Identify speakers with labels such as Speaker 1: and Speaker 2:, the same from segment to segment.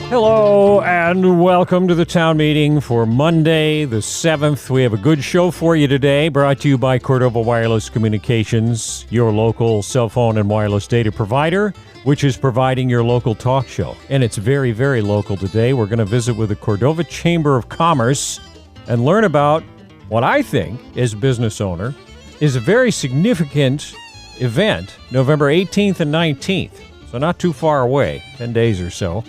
Speaker 1: Hello and welcome to the town meeting for Monday the 7th. We have a good show for you today, brought to you by Cordova Wireless Communications, your local cell phone and wireless data provider, which is providing your local talk show. And it's very, very local today. We're going to visit with the Cordova Chamber of Commerce and learn about what I think, as a business owner, is a very significant event, November 18th and 19th. So not too far away, 10 days or so.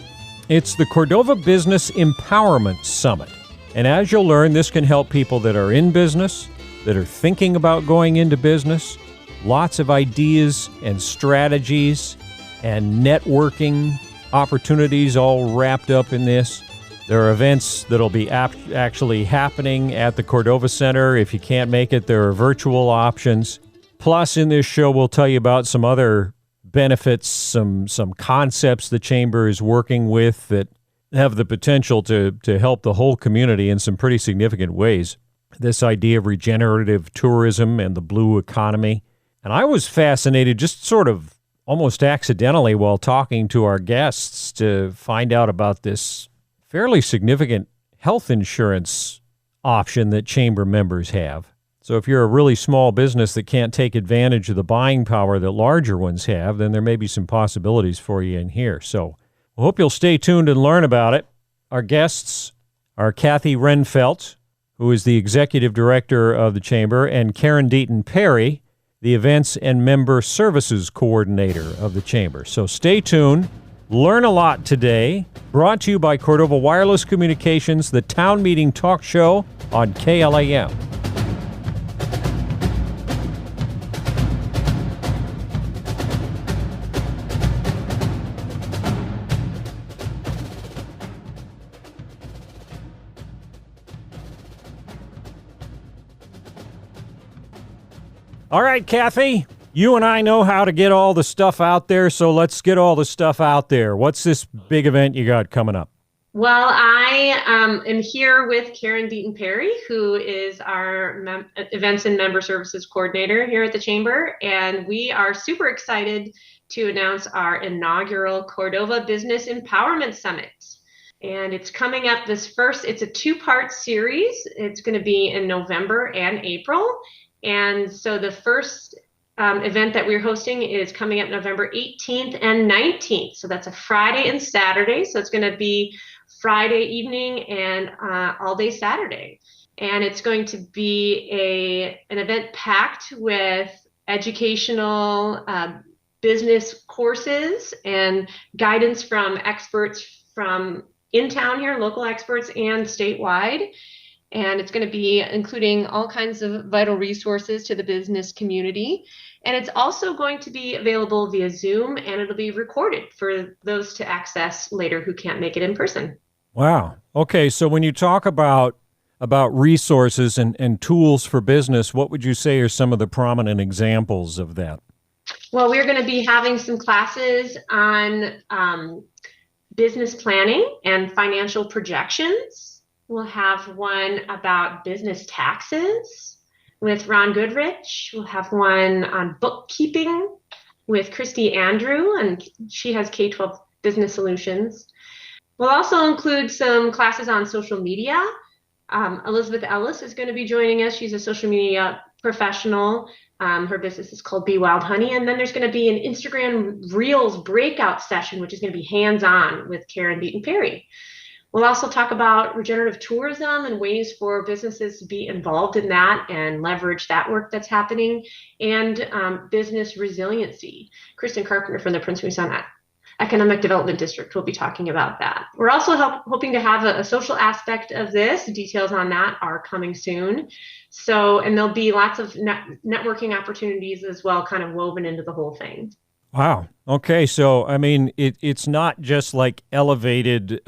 Speaker 1: It's the Cordova Business Empowerment Summit. And as you'll learn, this can help people that are in business, that are thinking about going into business. Lots of ideas and strategies and networking opportunities all wrapped up in this. There are events that'll be actually happening at the Cordova Center. If you can't make it, there are virtual options. Plus, in this show, we'll tell you about some other benefits, some concepts the Chamber is working with that have the potential to help the whole community in some pretty significant ways. This idea of regenerative tourism and the blue economy. And I was fascinated, just sort of almost accidentally while talking to our guests, to find out about this fairly significant health insurance option that Chamber members have. So if you're a really small business that can't take advantage of the buying power that larger ones have, then there may be some possibilities for you in here. So I hope you'll stay tuned and learn about it. Our guests are Kathy Renfelt, who is the Executive Director of the Chamber, and Karen Deaton Perry, the Events and Member Services Coordinator of the Chamber. So stay tuned. Learn a lot today. Brought to you by Cordova Wireless Communications, the Town Meeting Talk Show on KLAM. All right, Kathy, you and I know how to get all the stuff out there, so let's get all the stuff out there. What's this big event you got coming up?
Speaker 2: Well, I am here with Karen Deaton Perry, who is our Events and Member Services Coordinator here at the Chamber, and we are super excited to announce our inaugural Cordova Business Empowerment Summit. And it's coming up it's a two-part series. It's going to be in November and April. And so the first event that we're hosting is coming up November 18th and 19th. So that's a Friday and Saturday. So it's going to be Friday evening and all day Saturday. And it's going to be an event packed with educational business courses and guidance from experts from in town here, local experts and statewide. And it's going to be including all kinds of vital resources to the business community. And it's also going to be available via Zoom, and it'll be recorded for those to access later who can't make it in person.
Speaker 1: Wow. Okay, so when you talk about resources and tools for business, what would you say are some of the prominent examples of that?
Speaker 2: Well, we're going to be having some classes on business planning and financial projections. We'll have one about business taxes with Ron Goodrich. We'll have one on bookkeeping with Christy Andrew, and she has K-12 business solutions. We'll also include some classes on social media. Elizabeth Ellis is going to be joining us. She's a social media professional. Her business is called Be Wild Honey. And then there's going to be an Instagram Reels breakout session, which is going to be hands-on with Karen Deaton Perry. We'll also talk about regenerative tourism and ways for businesses to be involved in that and leverage that work that's happening, and business resiliency. Kristen Carpenter from the Prince William Sound Economic Development District will be talking about that. We're also hoping to have a social aspect of this. Details on that are coming soon. And there'll be lots of networking opportunities as well, kind of woven into the whole thing.
Speaker 1: Wow. Okay. So, I mean, it's not just like elevated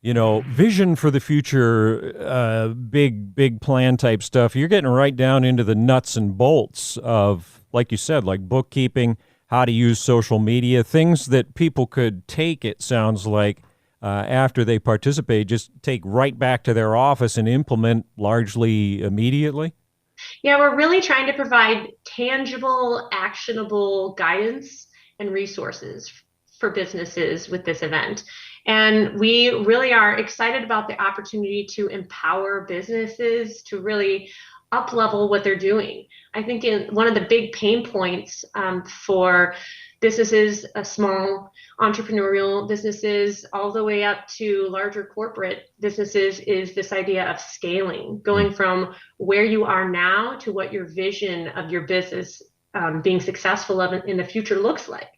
Speaker 1: vision for the future, big plan type stuff. You're getting right down into the nuts and bolts of, like you said, like bookkeeping, how to use social media, things that people could take, it sounds like, after they participate, just take right back to their office and implement largely immediately?
Speaker 2: Yeah, we're really trying to provide tangible, actionable guidance and resources for businesses with this event. And we really are excited about the opportunity to empower businesses to really up level what they're doing. I think one of the big pain points for businesses, small entrepreneurial businesses, all the way up to larger corporate businesses, is this idea of scaling, going from where you are now to what your vision of your business being successful in the future looks like.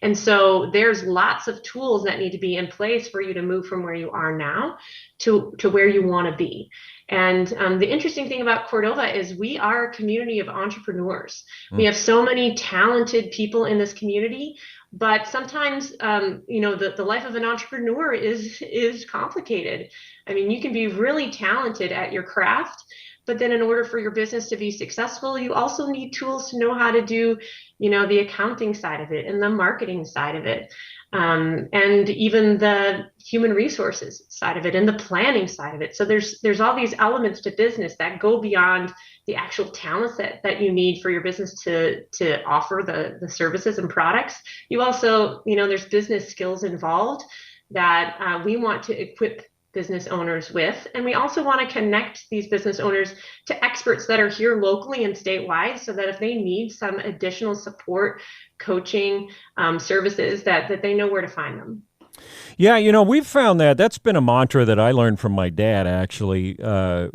Speaker 2: And so there's lots of tools that need to be in place for you to move from where you are now to where you want to be. And the interesting thing about Cordova is we are a community of entrepreneurs. We have so many talented people in this community, but sometimes, the life of an entrepreneur is complicated. I mean, you can be really talented at your craft, but then in order for your business to be successful, you also need tools to know how to do, the accounting side of it and the marketing side of it, and even the human resources side of it and the planning side of it. So there's all these elements to business that go beyond the actual talents that you need for your business to offer the services and products. You also, there's business skills involved that we want to equip business owners with. And we also want to connect these business owners to experts that are here locally and statewide, so that if they need some additional support, coaching, services, that they know where to find them.
Speaker 1: Yeah, we've found that's been a mantra that I learned from my dad, actually,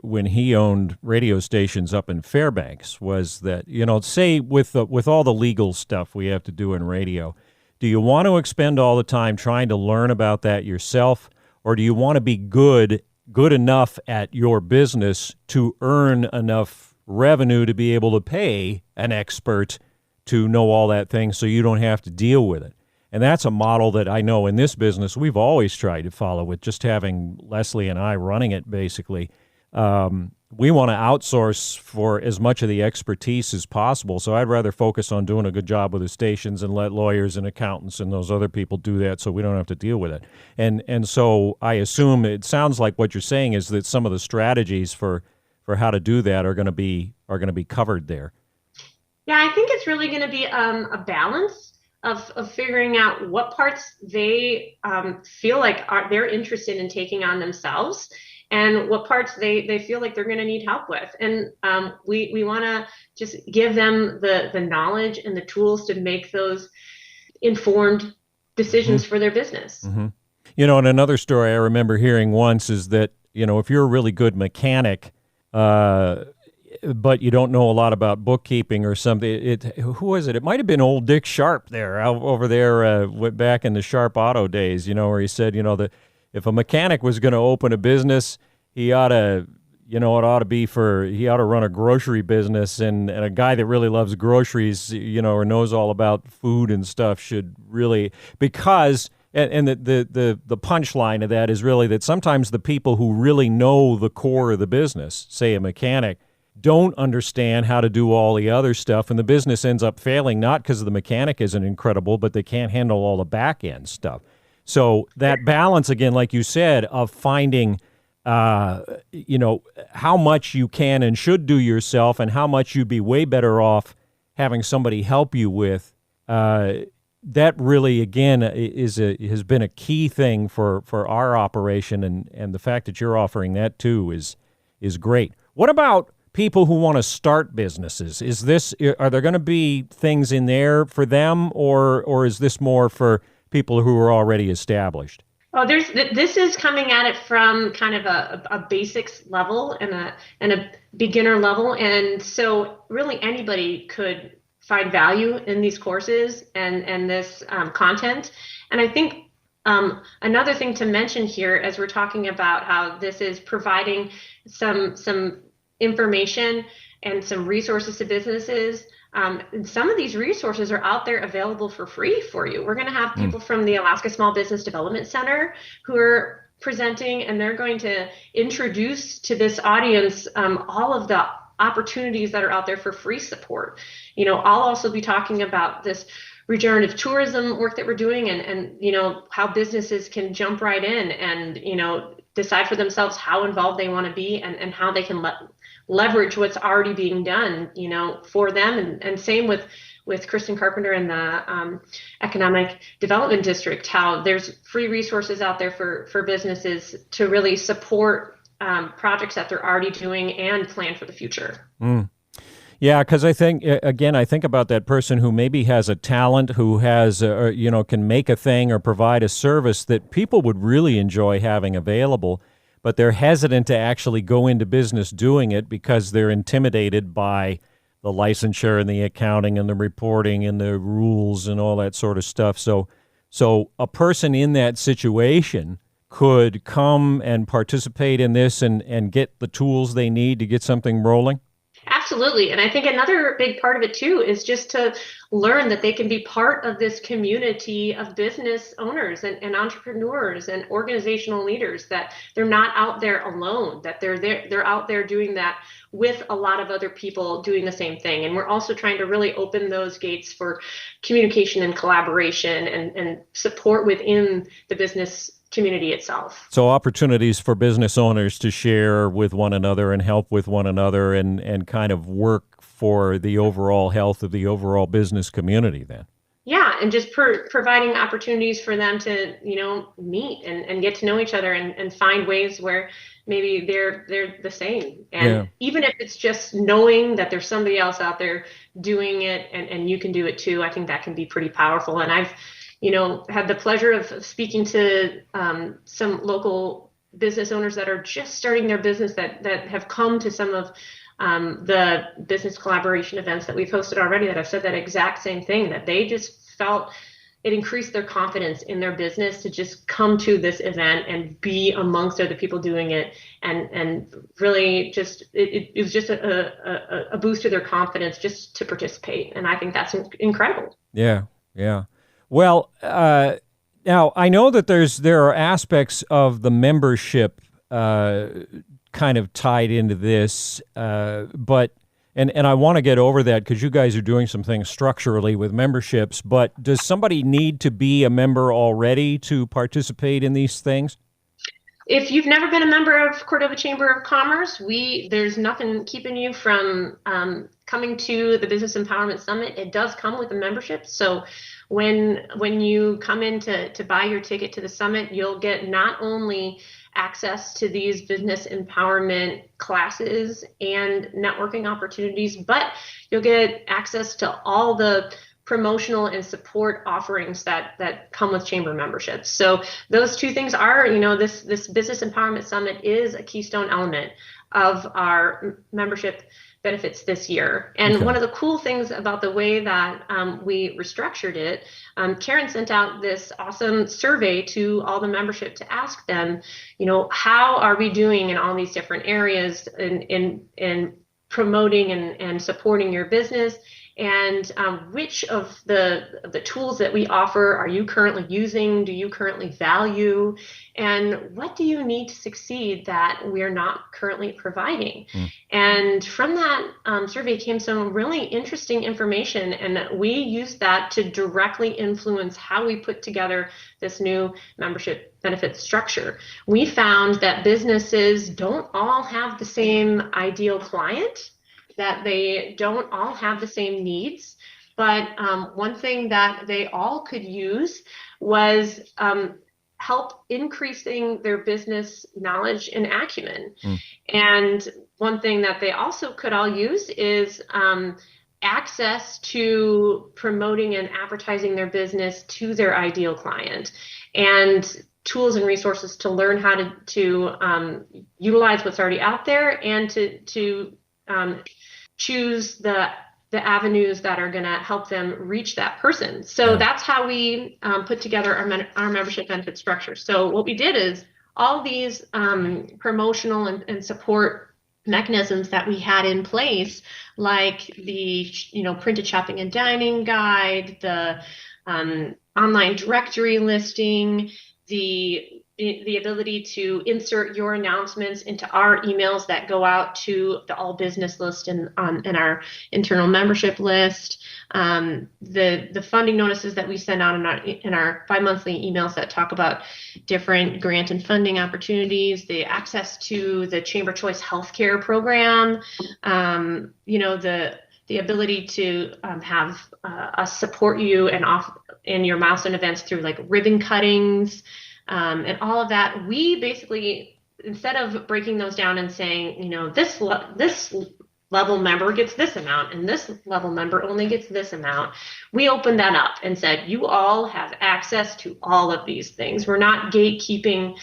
Speaker 1: when he owned radio stations up in Fairbanks, was that, say with all the legal stuff we have to do in radio, do you want to expend all the time trying to learn about that yourself? Or do you want to be good enough at your business to earn enough revenue to be able to pay an expert to know all that thing so you don't have to deal with it? And that's a model that I know in this business we've always tried to follow, with just having Leslie and I running it, basically. We want to outsource for as much of the expertise as possible. So I'd rather focus on doing a good job with the stations and let lawyers and accountants and those other people do that, so we don't have to deal with it. And so I assume it sounds like what you're saying is that some of the strategies for how to do that are going to be covered there.
Speaker 2: Yeah, I think it's really going to be a balance of figuring out what parts they feel like they're interested in taking on themselves, and what parts they feel like they're going to need help with. And we want to just give them the knowledge and the tools to make those informed decisions for their business.
Speaker 1: Mm-hmm. And another story I remember hearing once is that, if you're a really good mechanic, but you don't know a lot about bookkeeping or something, who was it? It might have been old Dick Sharp there, over there back in the Sharp Auto days, where he said, that if a mechanic was going to open a business, he ought to, he ought to run a grocery business, and a guy that really loves groceries, or knows all about food and stuff should really, because, and the punchline of that is really that sometimes the people who really know the core of the business, say a mechanic, don't understand how to do all the other stuff, and the business ends up failing, not because the mechanic isn't incredible, but they can't handle all the back end stuff. So that balance, again, like you said, of finding, how much you can and should do yourself and how much you'd be way better off having somebody help you with, that really, again, has been a key thing for our operation, and the fact that you're offering that too is great. What about people who want to start businesses? Are there going to be things in there for them, or is this more for people who are already established?
Speaker 2: Well, this is coming at it from kind of a basics level and a beginner level, and so really anybody could find value in these courses and this content. And I think another thing to mention here, as we're talking about how this is providing some information and some resources to businesses. Some of these resources are out there available for free for you. We're going to have people from the Alaska Small Business Development Center who are presenting, and they're going to introduce to this audience all of the opportunities that are out there for free support. I'll also be talking about this regenerative tourism work that we're doing, and how businesses can jump right in and decide for themselves how involved they want to be and how they can leverage what's already being done, for them. And same with Kristen Carpenter and the Economic Development District, how there's free resources out there for businesses to really support projects that they're already doing and plan for the future.
Speaker 1: Yeah, because I think about that person who maybe has a talent, who has, can make a thing or provide a service that people would really enjoy having available, but they're hesitant to actually go into business doing it because they're intimidated by the licensure and the accounting and the reporting and the rules and all that sort of stuff. So a person in that situation could come and participate in this and get the tools they need to get something rolling?
Speaker 2: Absolutely. And I think another big part of it too is just to learn that they can be part of this community of business owners and entrepreneurs and organizational leaders, that they're not out there alone, that they're out there doing that with a lot of other people doing the same thing. And we're also trying to really open those gates for communication and collaboration and support within the business community itself.
Speaker 1: So opportunities for business owners to share with one another and help with one another and kind of work for the overall health of the overall business community then.
Speaker 2: Yeah, and just providing opportunities for them to, meet and get to know each other and find ways where maybe they're the same. And even if it's just knowing that there's somebody else out there doing it and you can do it too, I think that can be pretty powerful. And I've had the pleasure of speaking to some local business owners that are just starting their business that have come to some of the business collaboration events that we've hosted already, that have said that exact same thing, that they just felt it increased their confidence in their business to just come to this event and be amongst other people doing it, and really just it was just a boost to their confidence just to participate. And I think that's incredible.
Speaker 1: Yeah. Well, now I know that there are aspects of the membership kind of tied into this, but I want to get over that because you guys are doing some things structurally with memberships. But does somebody need to be a member already to participate in these things?
Speaker 2: If you've never been a member of Cordova Chamber of Commerce, there's nothing keeping you from coming to the Business Empowerment Summit. It does come with a membership. So when you come in to buy your ticket to the summit, you'll get not only access to these business empowerment classes and networking opportunities, but you'll get access to all the promotional and support offerings that come with chamber memberships. So those two things are, this Business Empowerment Summit is a keystone element of our membership benefits this year. And one of the cool things about the way that we restructured it, Karen sent out this awesome survey to all the membership to ask them, how are we doing in all these different areas in promoting and supporting your business? And which of the tools that we offer are you currently using? Do you currently value? And what do you need to succeed that we're not currently providing? And from that survey came some really interesting information, and we used that to directly influence how we put together this new membership benefit structure. We found that businesses don't all have the same ideal client, that they don't all have the same needs, but one thing that they all could use was help increasing their business knowledge and acumen. And one thing that they also could all use is access to promoting and advertising their business to their ideal client, and tools and resources to learn how to utilize what's already out there and to choose the avenues that are going to help them reach that person. So that's how we put together our membership benefit structure. So what we did is all these promotional and support mechanisms that we had in place, like the printed shopping and dining guide, the online directory listing, the ability to insert your announcements into our emails that go out to the all business list and our internal membership list, The funding notices that we send out in our bi-monthly emails that talk about different grant and funding opportunities, the access to the Chamber Choice Healthcare program, the ability to have us support you and off in your milestone events through like ribbon cuttings, and all of that. We basically, instead of breaking those down and saying, this level member gets this amount and this level member only gets this amount, we opened that up and said, you all have access to all of these things. We're not gatekeeping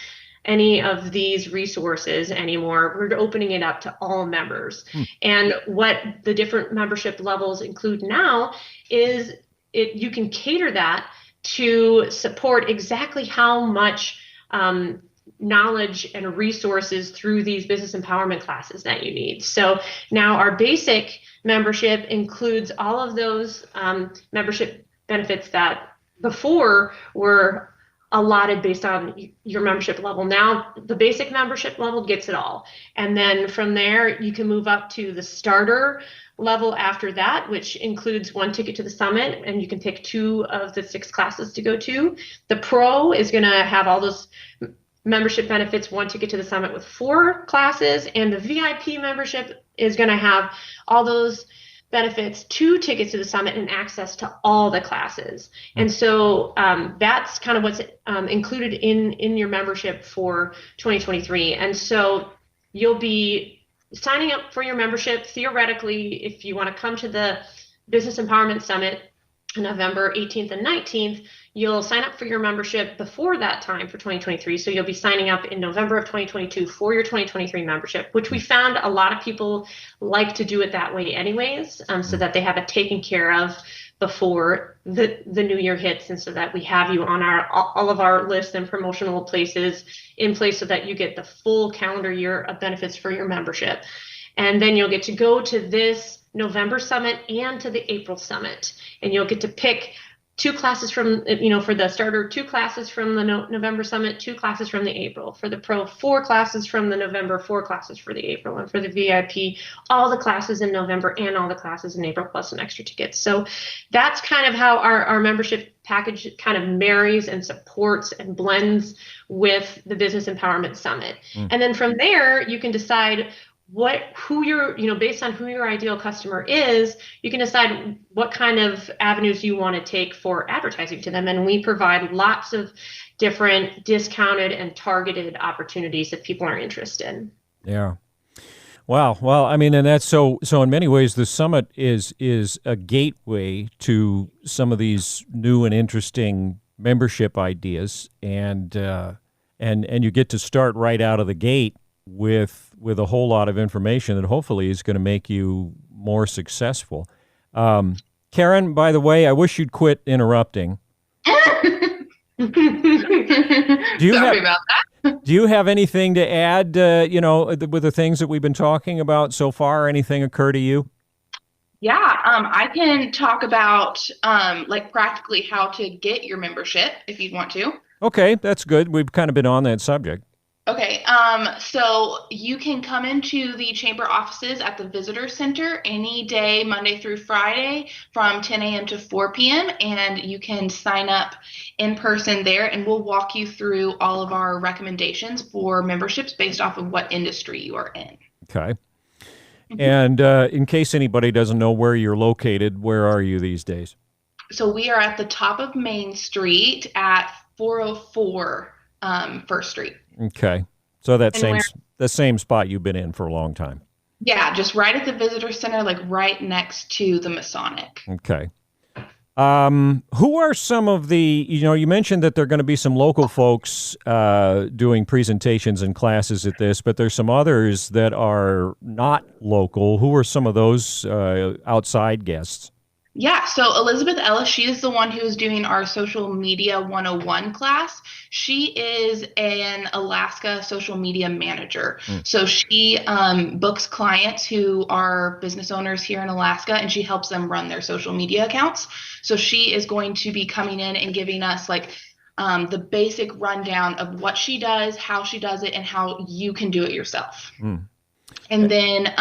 Speaker 2: any of these resources anymore. We're opening it up to all members. And what the different membership levels include now is you can cater that to support exactly how much knowledge and resources through these business empowerment classes that you need. So now our basic membership includes all of those membership benefits that before were allotted based on your membership level. Now the basic membership level gets it all. And then from there, you can move up to the starter level after that, which includes 1 ticket to the summit, and you can pick 2 of the 6 classes to go to. The pro is going to have all those membership benefits, 1 ticket to the summit with 4 classes, and the VIP membership is going to have all those benefits, 2 tickets to the summit, and access to all the classes. And so that's kind of what's included in your membership for 2023. And so you'll be signing up for your membership. Theoretically, if you want to come to the Business Empowerment Summit on November 18th and 19th, you'll sign up for your membership before that time for 2023. So you'll be signing up in November of 2022 for your 2023 membership, which we found a lot of people like to do it that way anyways, so that they have it taken care of before the new year hits, and so that we have you on all of our lists and promotional places in place so that you get the full calendar year of benefits for your membership. And then you'll get to go to this November summit and to the April summit, and you'll get to pick 2 classes from, for the starter, 2 classes from the November summit, 2 classes from the April. For the pro, 4 classes from the November, 4 classes for the April. And for the VIP, all the classes in November and all the classes in April plus some extra tickets. So that's kind of how our membership package kind of marries and supports and blends with the Business Empowerment Summit. And then from there, you can decide based on who your ideal customer is, you can decide what kind of avenues you want to take for advertising to them. And we provide lots of different discounted and targeted opportunities if people are interested.
Speaker 1: Yeah. Wow. Well, I mean, and that's so in many ways, the summit is a gateway to some of these new and interesting membership ideas. And you get to start right out of the gate with a whole lot of information that hopefully is going to make you more successful. Karen, by the way, I wish you'd quit interrupting.
Speaker 3: Sorry about that.
Speaker 1: Do you have anything to add, with the things that we've been talking about so far? Anything occur to you?
Speaker 3: Yeah, I can talk about practically how to get your membership if you'd want to.
Speaker 1: Okay, that's good. We've kind of been on that subject.
Speaker 3: Okay, so you can come into the chamber offices at the visitor center any day, Monday through Friday, from 10 a.m. to 4 p.m., and you can sign up in person there, and we'll walk you through all of our recommendations for memberships based off of what industry you are in.
Speaker 1: Okay. And in case anybody doesn't know where you're located, where are you these days?
Speaker 3: So we are at the top of Main Street at 404 First Street.
Speaker 1: Okay. So the same spot you've been in for a long time.
Speaker 3: Yeah, just right at the visitor center, like right next to the Masonic.
Speaker 1: Okay. Who are some of the, you mentioned that there are going to be some local folks doing presentations and classes at this, but there's some others that are not local. Who are some of those outside guests?
Speaker 3: Yeah, so Elizabeth Ellis, she is the one who's doing our social media 101 class. She is an Alaska social media manager. So she books clients who are business owners here in Alaska, and she helps them run their social media accounts. So she is going to be coming in and giving us the basic rundown of what she does, how she does it, and how you can do it yourself. And then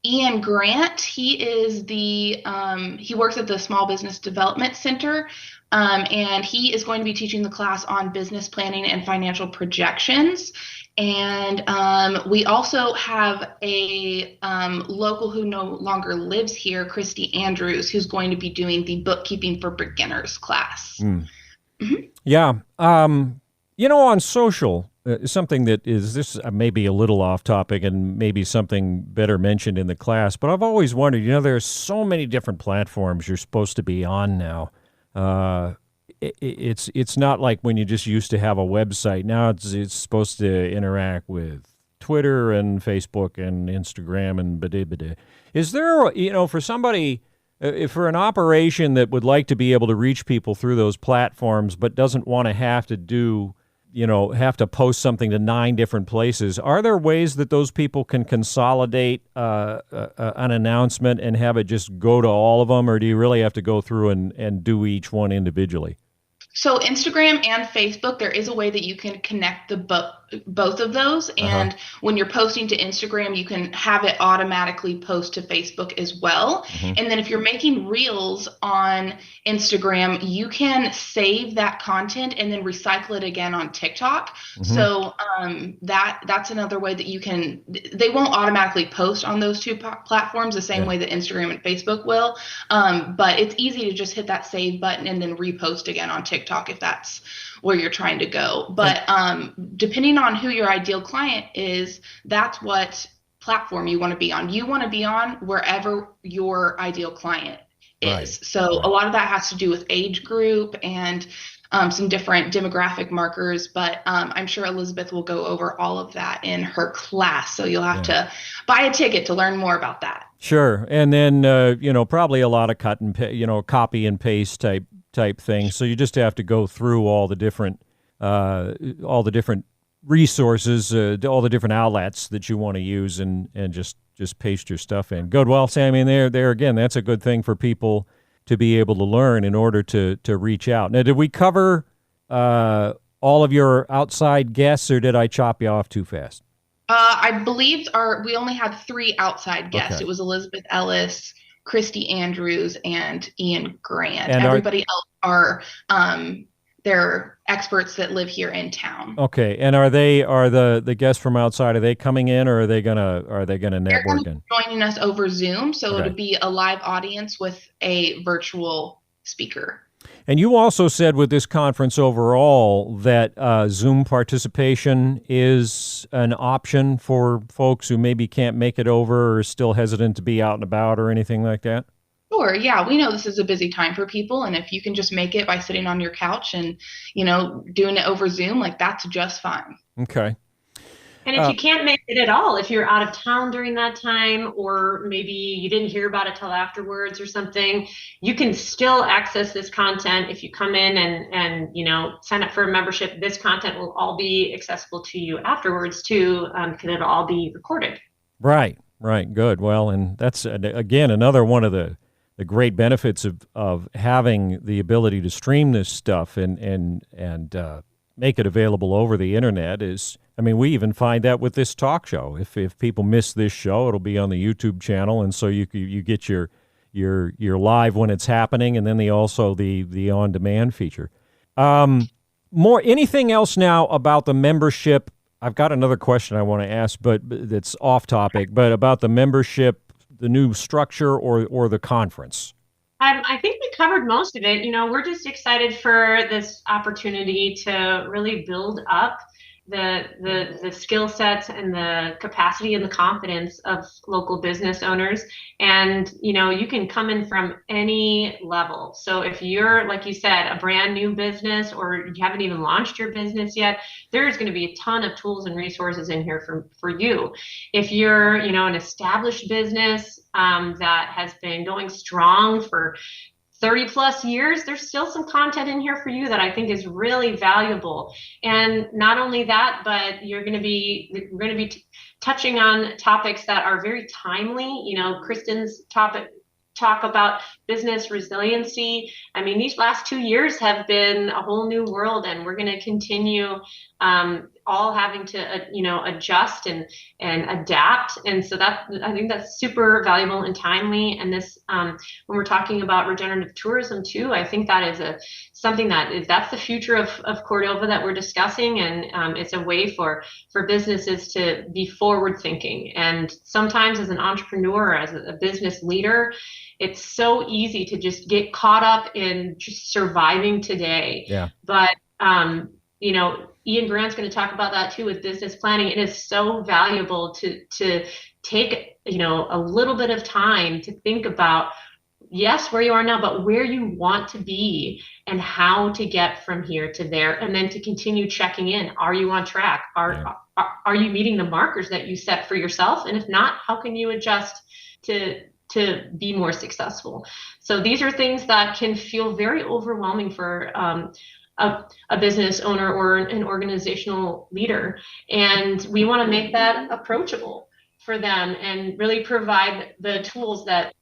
Speaker 3: Ian Grant, he is he works at the Small Business Development Center, and he is going to be teaching the class on business planning and financial projections. And we also have a local who no longer lives here, Christy Andrews, who's going to be doing the bookkeeping for beginners class.
Speaker 1: Mm-hmm. Yeah. On social, something that is this maybe a little off topic and maybe something better mentioned in the class, but I've always wondered, there's so many different platforms you're supposed to be on now. It's not like when you just used to have a website. Now it's supposed to interact with Twitter and Facebook and Instagram and bada. Is there, for somebody, for an operation that would like to be able to reach people through those platforms but doesn't want to have to post something to 9 different places, are there ways that those people can consolidate an announcement and have it just go to all of them, or do you really have to go through and do each one individually?
Speaker 3: So Instagram and Facebook, there is a way that you can connect both of those. And when you're posting to Instagram, you can have it automatically post to Facebook as well. Mm-hmm. And then if you're making reels on Instagram, you can save that content and then recycle it again on TikTok. Mm-hmm. So that's another way that you can, they won't automatically post on those 2 platforms the same way that Instagram and Facebook will. But it's easy to just hit that save button and then repost again on TikTok if that's where you're trying to go. But depending on who your ideal client is, that's what platform you want to be on. You want to be on wherever your ideal client is. Right. So a lot of that has to do with age group and some different demographic markers, but I'm sure Elizabeth will go over all of that in her class. So you'll have to buy a ticket to learn more about that.
Speaker 1: Sure. And then, probably a lot of cut and copy and paste type thing. So you just have to go through all the different resources, all the different outlets that you want to use, and just paste your stuff in. Good. Well, Sammy, there again, that's a good thing for people to be able to learn in order to reach out. Now, did we cover all of your outside guests, or did I chop you off too fast?
Speaker 3: I believe we only had 3 outside guests. Okay. It was Elizabeth Ellis, Christy Andrews, and Ian Grant. And everybody else are they're experts that live here in town.
Speaker 1: Okay. And are the guests from outside, are they coming in, or are they gonna network
Speaker 3: They're gonna
Speaker 1: in?
Speaker 3: be joining us over Zoom, so it'll be a live audience with a virtual speaker.
Speaker 1: And you also said with this conference overall that Zoom participation is an option for folks who maybe can't make it over or are still hesitant to be out and about or anything like that?
Speaker 3: Sure. Yeah, we know this is a busy time for people, and if you can just make it by sitting on your couch and, doing it over Zoom, that's just fine.
Speaker 1: Okay.
Speaker 2: And if you can't make it at all, if you're out of town during that time, or maybe you didn't hear about it till afterwards or something, you can still access this content. If you come in and sign up for a membership, this content will all be accessible to you afterwards too, because it'll all be recorded. Right. Good. Well, and that's, again, another one of the great benefits of having the ability to stream this stuff and make it available over the internet is, we even find that with this talk show. If people miss this show, it'll be on the YouTube channel, and so you get your live when it's happening, and then the on-demand feature. Anything else now about the membership? I've got another question I want to ask, but that's off topic. But about the membership, the new structure, or the conference. I think we covered most of it. We're just excited for this opportunity to really build up the skill sets and the capacity and the confidence of local business owners. And, you can come in from any level. So if you're, like you said, a brand new business, or you haven't even launched your business yet, there's going to be a ton of tools and resources in here for you. If you're, an established business that has been going strong for 30 plus years, there's still some content in here for you that I think is really valuable. And not only that, but we're going to be touching on topics that are very timely. Kristen's talk about business resiliency. These last 2 years have been a whole new world, and we're going to continue all having to, adjust and adapt. And so I think that's super valuable and timely. And this, when we're talking about regenerative tourism too, I think that is something that's the future of Cordova that we're discussing. And it's a way for businesses to be forward thinking. And sometimes as an entrepreneur, as a business leader, it's so easy to just get caught up in just surviving today.
Speaker 1: Yeah.
Speaker 2: But, Ian Grant's going to talk about that too with business planning. It is so valuable to take, a little bit of time to think about, yes, where you are now, but where you want to be and how to get from here to there. And then to continue checking in. Are you on track? Are you meeting the markers that you set for yourself? And if not, how can you adjust to be more successful? So these are things that can feel very overwhelming for a business owner or an organizational leader. And we want to make that approachable for them and really provide the tools that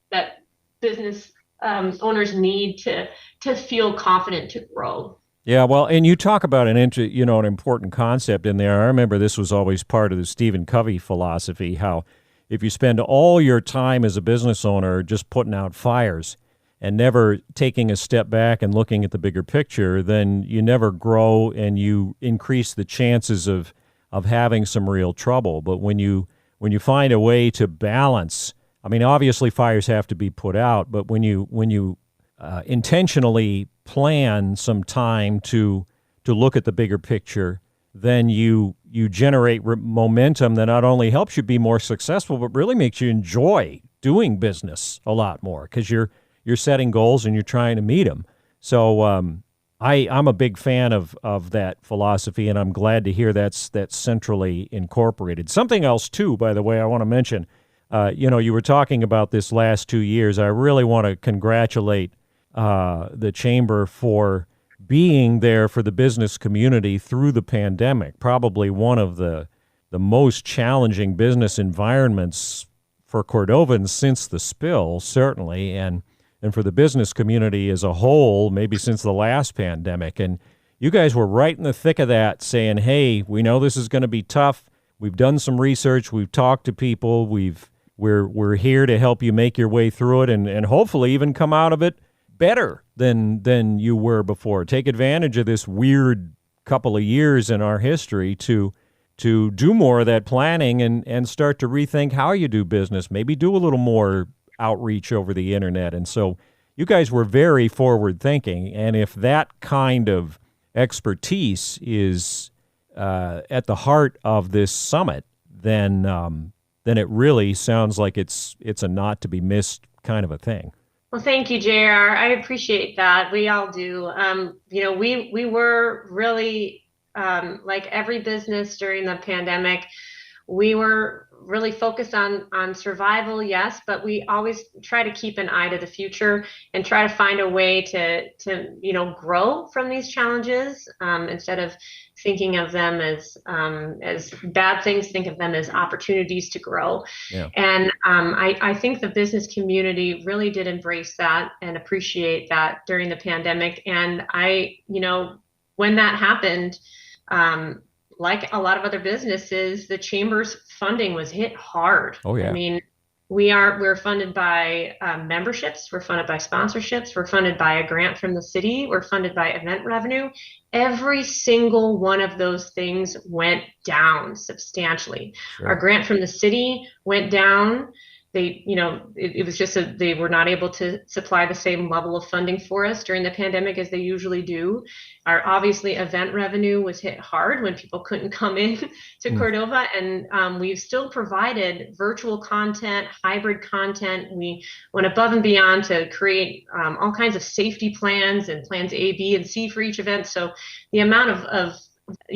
Speaker 2: business owners need to feel confident to grow.
Speaker 1: Yeah, well, and you talk about an important concept in there. I remember this was always part of the Stephen Covey philosophy, how if you spend all your time as a business owner just putting out fires and never taking a step back and looking at the bigger picture, then you never grow and you increase the chances of having some real trouble. But when you find a way to balance, I mean, obviously fires have to be put out, but when you intentionally plan some time to look at the bigger picture, then you generate momentum that not only helps you be more successful, but really makes you enjoy doing business a lot more because you're setting goals and you're trying to meet them. So I'm a big fan of that philosophy, and I'm glad to hear that's centrally incorporated. Something else too, by the way, I want to mention. You were talking about this last 2 years. I really want to congratulate the Chamber for being there for the business community through the pandemic. Probably one of the most challenging business environments for Cordovans since the spill, certainly, and for the business community as a whole, maybe since the last pandemic. And you guys were right in the thick of that, saying, hey, we know this is going to be tough. We've done some research. We've talked to people. We're here to help you make your way through it and hopefully even come out of it better than you were before. Take advantage of this weird couple of years in our history to do more of that planning and start to rethink how you do business. Maybe do a little more outreach over the internet. And so you guys were very forward thinking. And if that kind of expertise is at the heart of this summit, then it really sounds like it's a not to be missed kind of a thing.
Speaker 2: Well, thank you, JR. I appreciate that. We all do. We were really, like every business during the pandemic, we were really focused on survival, yes, but we always try to keep an eye to the future and try to find a way to grow from these challenges, instead of thinking of them as bad things, think of them as opportunities to grow.
Speaker 1: Yeah.
Speaker 2: And I think the business community really did embrace that and appreciate that during the pandemic. And when that happened, like a lot of other businesses, the Chamber's funding was hit hard.
Speaker 1: Oh, yeah.
Speaker 2: I mean, we're funded by memberships, we're funded by sponsorships, we're funded by a grant from the city, we're funded by event revenue. Every single one of those things went down substantially.
Speaker 1: Sure.
Speaker 2: Our grant from the city went down. It was just they were not able to supply the same level of funding for us during the pandemic as they usually do. Our obviously event revenue was hit hard when people couldn't come in to Cordova, and we've still provided virtual content, hybrid content. We went above and beyond to create all kinds of safety plans and plans A, B, and C for each event. So the amount of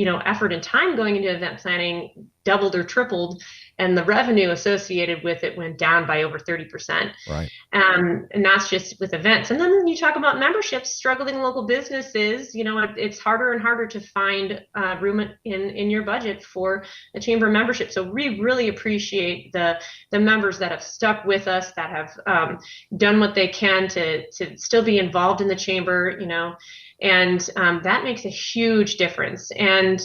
Speaker 2: effort and time going into event planning doubled or tripled, and the revenue associated with it went down by over 30%.
Speaker 1: Right.
Speaker 2: And that's just with events. And then when you talk about memberships, struggling local businesses, it's harder and harder to find room in your budget for a chamber membership. So we really appreciate the members that have stuck with us, that have done what they can to still be involved in the chamber, And that makes a huge difference. And,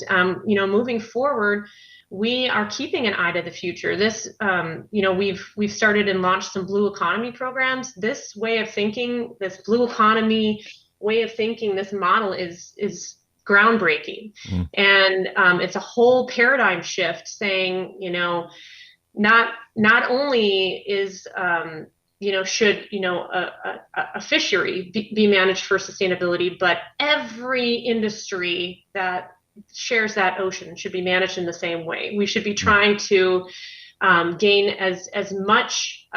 Speaker 2: moving forward, we are keeping an eye to the future. This, we've started and launched some blue economy programs. This way of thinking, this blue economy way of thinking, this model is groundbreaking. And it's a whole paradigm shift saying, not only is, should, a fishery be managed for sustainability, but every industry that shares that ocean should be managed in the same way. We should be trying to gain as much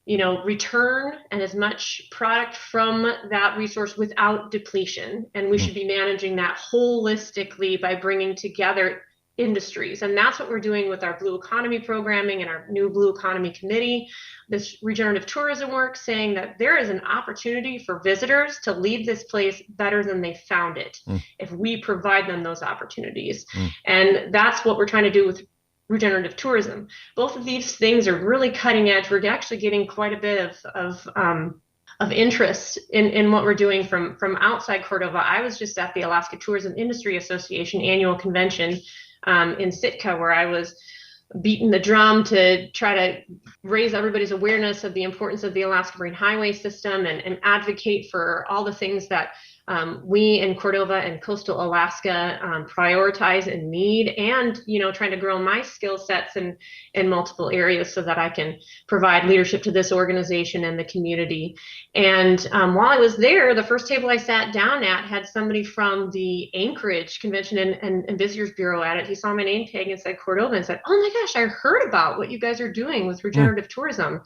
Speaker 2: return and as much product from that resource without depletion. And we should be managing that holistically by bringing together industries. And that's what we're doing with our blue economy programming and our new blue economy committee, this regenerative tourism work, saying that there is an opportunity for visitors to leave this place better than they found it if we provide them those opportunities. And that's what we're trying to do with regenerative tourism. Both of these things are really cutting edge. We're actually getting quite a bit of interest in what we're doing from outside Cordova. I was just at the Alaska Tourism Industry Association annual convention in Sitka, where I was beating the drum to try to raise everybody's awareness of the importance of the Alaska Marine Highway System and advocate for all the things that we in Cordova and coastal Alaska prioritize and need, and trying to grow my skill sets in multiple areas so that I can provide leadership to this organization and the community. And while I was there, the first table I sat down at had somebody from the Anchorage Convention and Visitors Bureau at it. He saw my name tag and said Cordova and said, "Oh my gosh, I heard about what you guys are doing with regenerative tourism.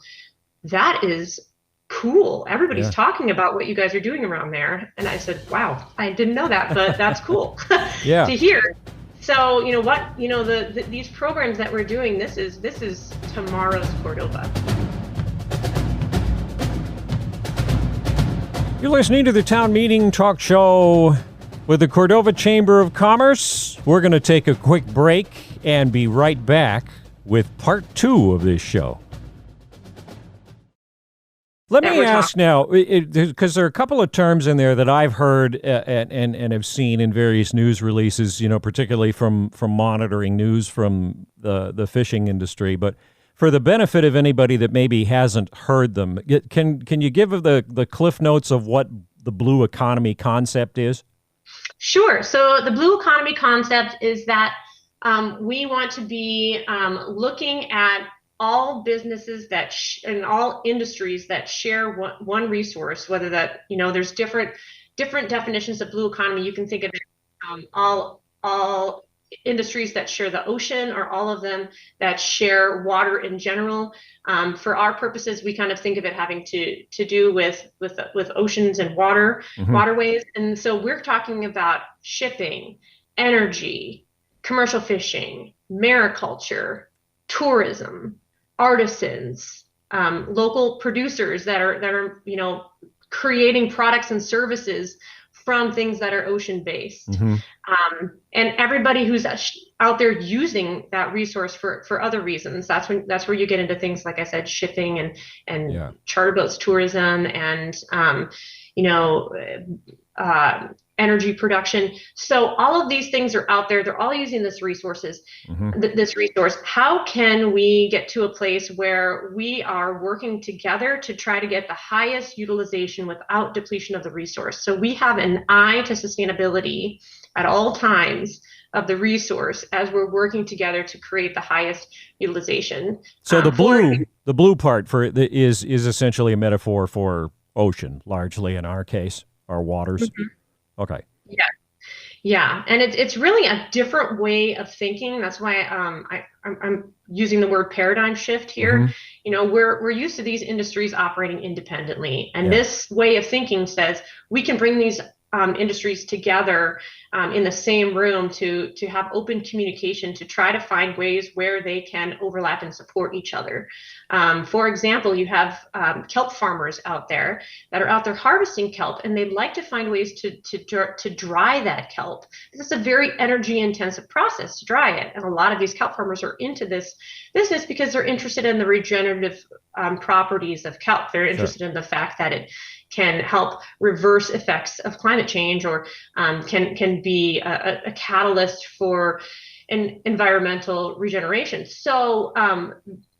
Speaker 2: That is cool. Everybody's talking about what you guys are doing around there." And I said, "Wow, I didn't know that, but that's cool to hear." So, these programs that we're doing, this is tomorrow's Cordova.
Speaker 1: You're listening to the Town Meeting Talk Show with the Cordova Chamber of Commerce. We're going to take a quick break and be right back with part 2 of this show. Let me ask now, because there are a couple of terms in there that I've heard and have seen in various news releases, particularly from monitoring news from the fishing industry. But for the benefit of anybody that maybe hasn't heard them, can you give the cliff notes of what the blue economy concept is? Sure.
Speaker 2: So the blue economy concept is that we want to be looking at all businesses and all industries that share one resource, whether that, there's different definitions of blue economy. You can think of it, all industries that share the ocean, or all of them that share water in general. For our purposes, we kind of think of it having to do with oceans and waterways. And so we're talking about shipping, energy, commercial fishing, mariculture, tourism, artisans, local producers that are creating products and services from things that are ocean based, and everybody who's out there using that resource for other reasons. That's where you get into things like I said, shipping and charter boats tourism and energy production. So all of these things are out there. They're all using this resource. How can we get to a place where we are working together to try to get the highest utilization without depletion of the resource? So we have an eye to sustainability at all times of the resource as we're working together to create the highest utilization. So
Speaker 1: the blue part is essentially a metaphor for ocean, largely in our case, our waters. Okay.
Speaker 2: Yeah, and it's really a different way of thinking. That's why I'm using the word paradigm shift here. We're used to these industries operating independently, and this way of thinking says we can bring these industries together in the same room to have open communication, to try to find ways where they can overlap and support each other. For example, you have kelp farmers out there that are out there harvesting kelp, and they'd like to find ways to dry that kelp. This is a very energy intensive process to dry it, and a lot of these kelp farmers are into this business because they're interested in the regenerative properties of kelp. They're
Speaker 1: Sure.
Speaker 2: interested in the fact that it can help reverse effects of climate change, or can be a catalyst for an environmental regeneration. So,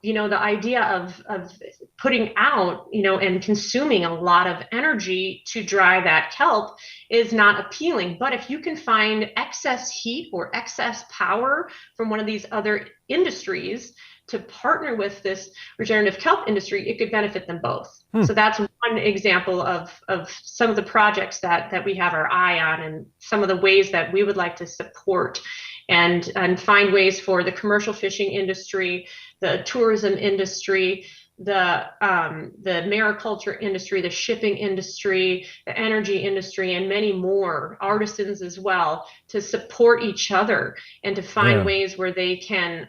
Speaker 2: the idea of putting out, and consuming a lot of energy to dry that kelp is not appealing. But if you can find excess heat or excess power from one of these other industries to partner with this regenerative kelp industry, it could benefit them both. So that's one example of some of the projects that we have our eye on, and some of the ways that we would like to support and find ways for the commercial fishing industry, the tourism industry, the mariculture industry, the shipping industry, the energy industry, and many more, artisans as well, to support each other and to find ways where they can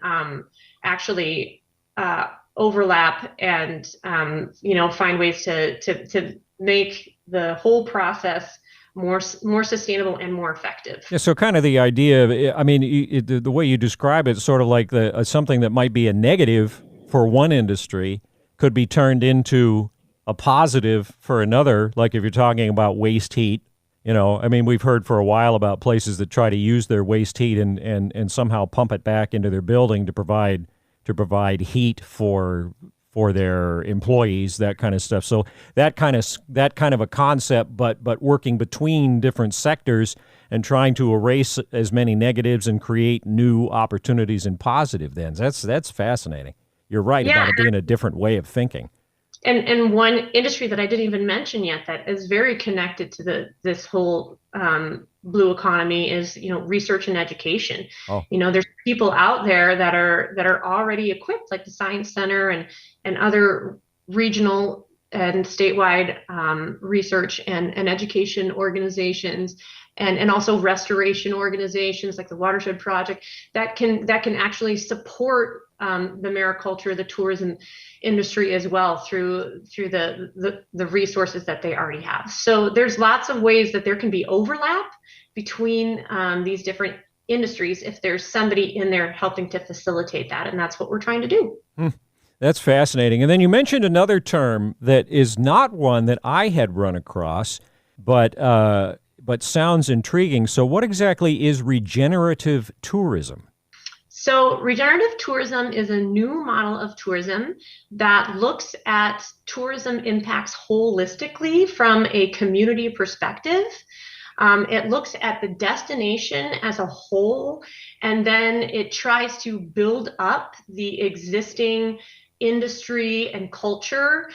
Speaker 2: actually overlap and find ways to make the whole process more sustainable and more effective.
Speaker 1: Yeah, so kind of the idea, I mean, the way you describe it, sort of like something that might be a negative for one industry could be turned into a positive for another. Like if you're talking about waste heat, I mean, we've heard for a while about places that try to use their waste heat and somehow pump it back into their building to provide heat for their employees, that kind of stuff. So that kind of a concept, but working between different sectors and trying to erase as many negatives and create new opportunities and positive thens. That's fascinating. You're right about it being a different way of thinking.
Speaker 2: And one industry that I didn't even mention yet that is very connected to this whole blue economy is research and education. There's people out there that are already equipped, like the Science Center and other regional and statewide research and education organizations, and also restoration organizations like the Watershed Project that can actually support the mariculture, the tourism industry as well through the resources that they already have. So there's lots of ways that there can be overlap between these different industries if there's somebody in there helping to facilitate that, and that's what we're trying to do.
Speaker 1: That's fascinating. And then you mentioned another term that is not one that I had run across, but sounds intriguing. So what exactly is regenerative tourism?
Speaker 2: So regenerative tourism is a new model of tourism that looks at tourism impacts holistically from a community perspective. It looks at the destination as a whole, and then it tries to build up the existing industry and culture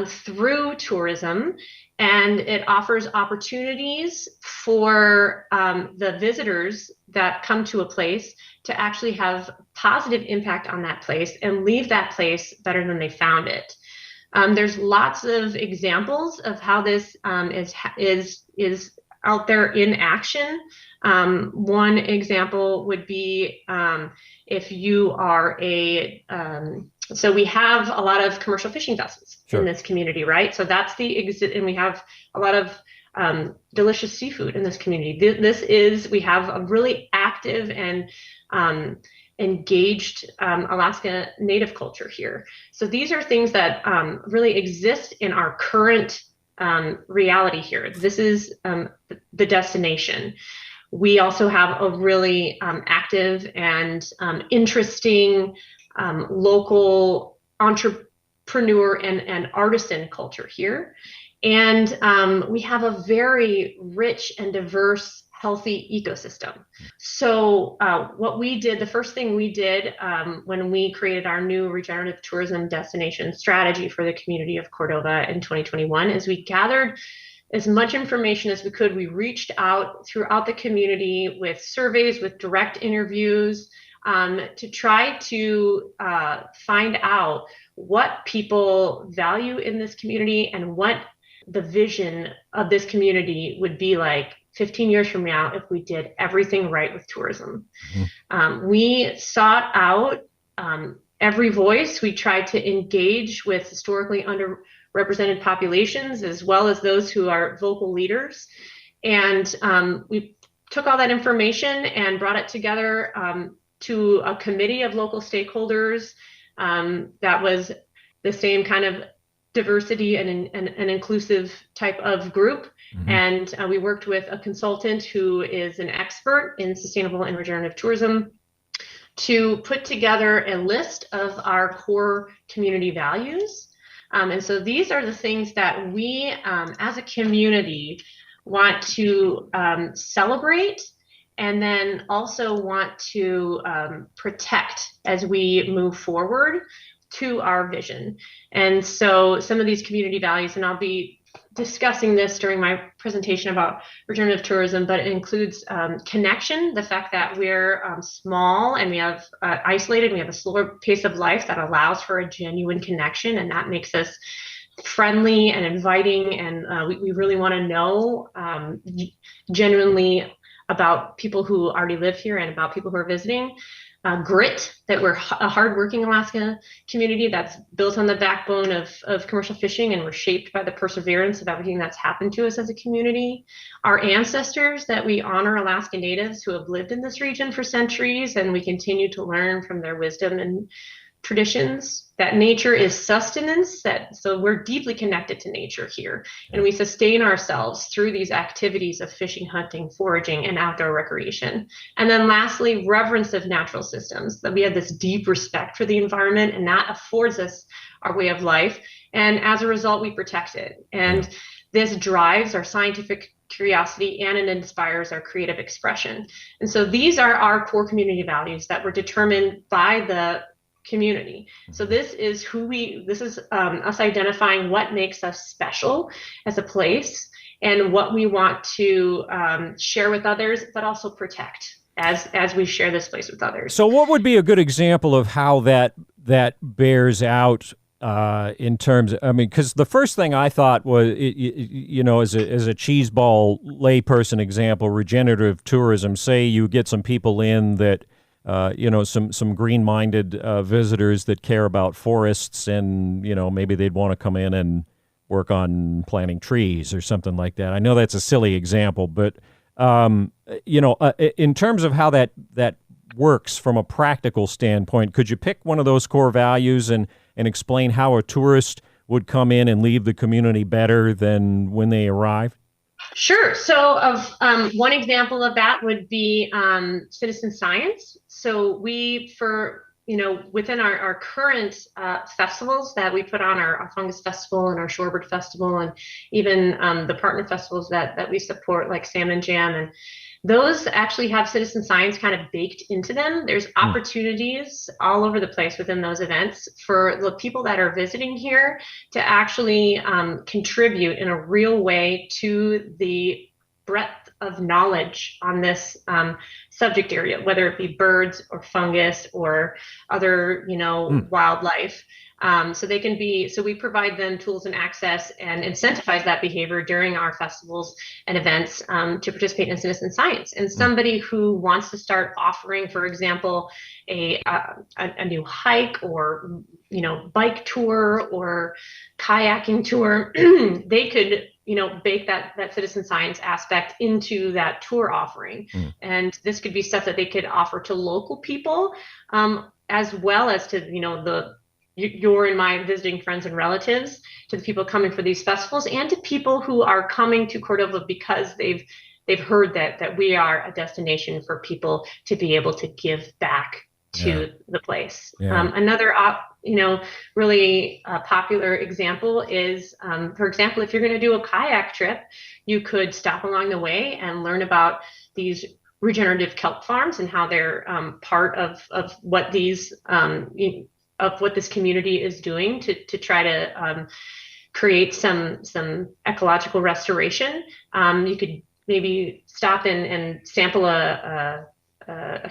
Speaker 2: through tourism. And it offers opportunities for the visitors that come to a place to actually have positive impact on that place and leave that place better than they found it. There's lots of examples of how this is out there in action. One example would be if you are so we have a lot of commercial fishing vessels in this community, right? So that's and we have a lot of delicious seafood in this community. We have a really active and engaged Alaska Native culture here. So these are things that really exist in our current reality here. This is the destination. We also have a really active and interesting local entrepreneur and artisan culture here. And we have a very rich and diverse, healthy ecosystem. So the first thing we did when we created our new regenerative tourism destination strategy for the community of Cordova in 2021 is we gathered as much information as we could. We reached out throughout the community with surveys, with direct interviews, to try to find out what people value in this community and what the vision of this community would be like 15 years from now if we did everything right with tourism. We sought out every voice. We tried to engage with historically underrepresented populations as well as those who are vocal leaders. And we took all that information and brought it together to a committee of local stakeholders that was the same kind of diversity and an inclusive type of group.
Speaker 1: Mm-hmm.
Speaker 2: And we worked with a consultant who is an expert in sustainable and regenerative tourism to put together a list of our core community values. And so these are the things that we, as a community, want to celebrate, and then also want to protect as we move forward to our vision. And so some of these community values, and I'll be discussing this during my presentation about regenerative tourism, but it includes connection, the fact that we're small and we have isolated, we have a slower pace of life that allows for a genuine connection, and that makes us friendly and inviting, and we really want to know genuinely about people who already live here and about people who are visiting. Grit, that we're a hardworking Alaska community that's built on the backbone of commercial fishing, and we're shaped by the perseverance of everything that's happened to us as a community. Our ancestors, that we honor Alaska Natives who have lived in this region for centuries, and we continue to learn from their wisdom and traditions. That nature is sustenance, so we're deeply connected to nature here, and we sustain ourselves through these activities of fishing, hunting, foraging, and outdoor recreation. And then lastly, reverence of natural systems, that we have this deep respect for the environment, and that affords us our way of life, and as a result we protect it. And this drives our scientific curiosity, and it inspires our creative expression. And so these are our core community values that were determined by the community. So this is us identifying what makes us special as a place, and what we want to share with others, but also protect as we share this place with others.
Speaker 1: So what would be a good example of how that bears out in terms of, because the first thing I thought was, as a cheese ball layperson example, regenerative tourism, say you get some people in that some green-minded visitors that care about forests, and maybe they'd want to come in and work on planting trees or something like that. I know that's a silly example, but in terms of how that works from a practical standpoint, could you pick one of those core values and explain how a tourist would come in and leave the community better than when they arrive?
Speaker 2: Sure. So one example of that would be citizen science. So within our current festivals that we put on, our Fungus Festival and our Shorebird Festival, and even the partner festivals that we support, like Salmon Jam, and those actually have citizen science kind of baked into them. There's opportunities all over the place within those events for the people that are visiting here to actually contribute in a real way to the breadth of knowledge on this subject area, whether it be birds or fungus or other, wildlife. So we provide them tools and access and incentivize that behavior during our festivals and events to participate in citizen science. And somebody who wants to start offering, for example, a new hike or bike tour or kayaking tour, they could bake that citizen science aspect into that tour offering. And this could be stuff that they could offer to local people, as well as to your and my visiting friends and relatives, to the people coming for these festivals, and to people who are coming to Cordova because they've heard that we are a destination for people to be able to give back to the place. Another really popular example is, for example, if you're going to do a kayak trip, you could stop along the way and learn about these regenerative kelp farms and how they're part of what these of what this community is doing to try to create some ecological restoration. You could maybe stop and sample a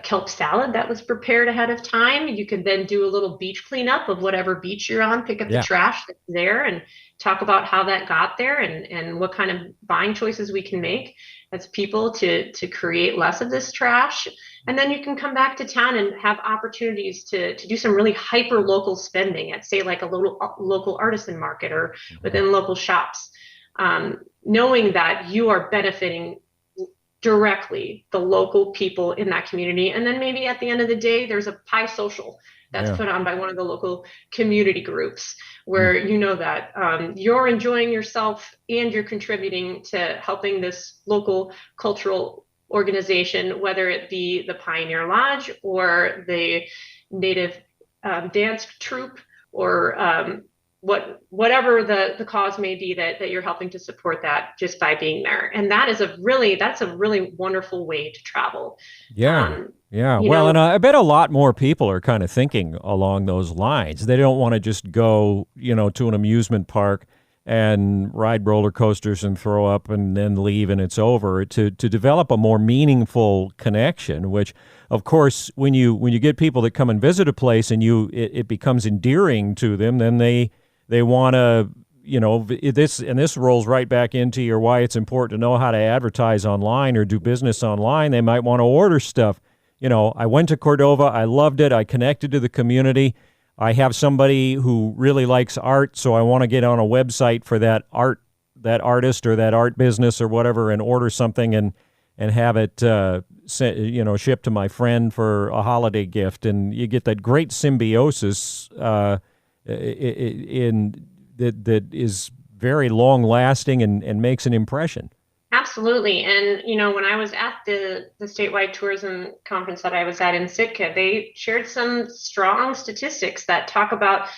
Speaker 2: kelp salad that was prepared ahead of time. You could then do a little beach cleanup of whatever beach you're on, pick up the trash that's there, and talk about how that got there, and what kind of buying choices we can make as people to create less of this trash. And then you can come back to town and have opportunities to do some really hyper local spending at, say, like a little local artisan market or within local shops, knowing that you are benefiting directly the local people in that community. And then maybe at the end of the day, there's a pie social that's put on by one of the local community groups where you know that you're enjoying yourself and you're contributing to helping this local cultural organization, whether it be the Pioneer Lodge or the Native dance troupe or whatever the cause may be that you're helping to support that just by being there. And that's a really wonderful way to travel.
Speaker 1: Yeah. Well, and I bet a lot more people are kind of thinking along those lines. They don't want to just go, to an amusement park and ride roller coasters and throw up and then leave and it's over. To develop a more meaningful connection, which, of course, when you get people that come and visit a place and it becomes endearing to them, then they want to, this rolls right back into your why it's important to know how to advertise online or do business online. They might want to order stuff. I went to Cordova. I loved it. I connected to the community. I have somebody who really likes art, so I want to get on a website for that artist or that art business or whatever and order something and have it shipped to my friend for a holiday gift. And you get that great symbiosis that is very long lasting and makes an impression.
Speaker 2: Absolutely. And, when I was at the statewide tourism conference that I was at in Sitka, they shared some strong statistics that talk about